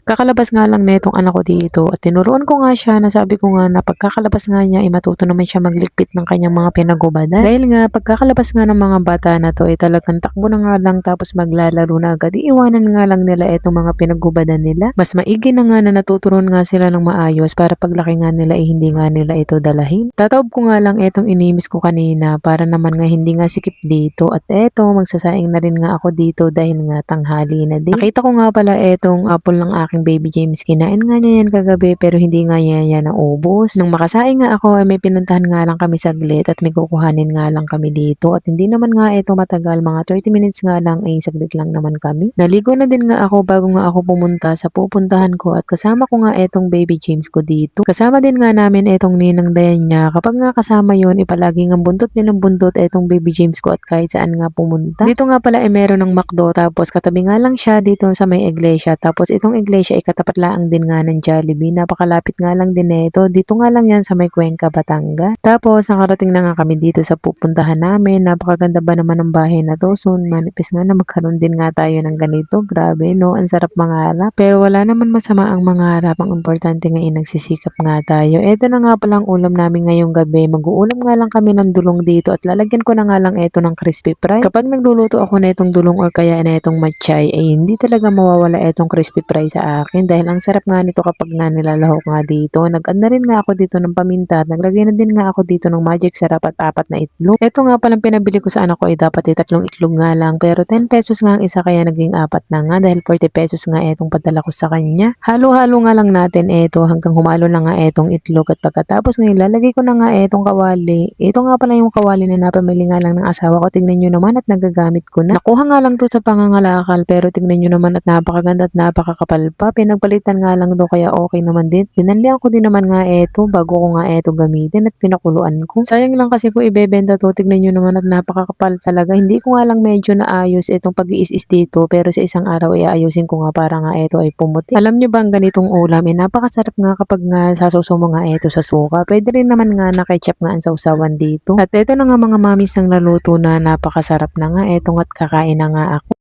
Kakalabas nga lang netong anak ko dito at tinuruan ko nga siya na sabi ko nga na pagkakalabas nga niya ay matuto naman siya magligpit ng kanyang mga pinagubadan. Dahil nga pagkakalabas nga ng mga bata na to ay talagang takbo na nga lang tapos maglalaro na agad. Iiwanan nga lang nila itong mga pinagubadan nila. Mas maigi na nga na natuturuan nga sila ng maayos para paglaki nga nila ay hindi nga nila ito dalahin. Tataob ko nga lang itong inimis ko kanina para naman nga hindi nga sikip dito at eto magsasaing na rin nga ako dito dahil nga tanghali na din. Nakita ko nga pala etong apple ng aking baby James. Kinain nga niya yan kagabi pero hindi nga niya yan naubos. Nung makasaing nga ako ay may pinuntahan nga lang kami saglit at may kukuhanin nga lang kami dito at hindi naman nga ito matagal, mga 30 minutes nga lang ay saglit lang naman kami. Naligo na din nga ako bago nga ako pumunta sa pupuntahan ko at kasama ko nga etong baby James ko dito. Kasama din nga namin etong ninang dayan niya. Kapag nga kasama yun, ipalagi ng buntot din ng buntot etong baby James ko at kahit saan nga pumunta. Dito nga pala ay meron ng McDo tapos katabi nga lang siya dito sa may iglesia. Tapos itong iglesia ay katapat lang din nga ng Jollibee. Napakalapit nga lang din nito. Dito nga lang yan sa may Cuenca, Batangas. Tapos nakarating na nga kami dito sa pupuntahan namin. Napakaganda ba naman ng bahay na to. Soon manipis nga na magkaroon din nga tayo ng ganito. Grabe no, ang sarap mangarap. Pero wala naman masama ang mangarap. Ang importante nga ay nagsisikap nga tayo. Ito na nga palang ulam namin ngayong gabi. Mag-uulam nga lang kami ng dulong dito at lalagyan ko na nga lang ito ng crispy fry. Kapag nagluluto ako na itong dulong or kaya na itong matchay ay hindi talaga mawawala itong crispy fry sa akin dahil ang sarap nga nito kapag nga nilalahok nga dito. Nag-add na rin nga ako dito ng paminta. Naglagay na din nga ako dito ng magic sarap at 4 na itlog. Ito nga palang pinabili ko sa anak ko ay dapat ay 3 itlog nga lang pero 10 pesos nga ang isa kaya naging 4 na nga dahil 40 pesos nga itong padala ko sa kanya. Halo-halo nga lang natin ito hanggang humalo na nga itong itlog at pagkatapos nga ilalagay ko na nga itong kawali. Ito nga pala yung kawali na napamili nga lang ng asawa ko. Tingnan nyo naman at nagagamit ko na. Nakuha nga lang to sa pangangalakal pero tingnan nyo naman at napakaganda at napakakapal pa. Pinagpalitan nga lang do kaya okay naman din. Pinanlihan ko din naman nga ito bago ko nga ito gamitin at pinakuluan ko. Sayang lang kasi kung ibebenta to, tingnan nyo naman at napakakapal talaga. Hindi ko nga lang medyo naayos itong pag-iis dito pero sa isang araw ay ayusin ko nga para nga ito ay pumuti. Alam nyo ba ang ganitong ulam ay napakasarap nga kapag nga sasuso mo nga ito sa suka. Pwede rin naman nga na ketchup nga ang sausawan dito. At ito na nga mga mamis ng naluto na napakasarap na nga. Etong at kakain na nga ako.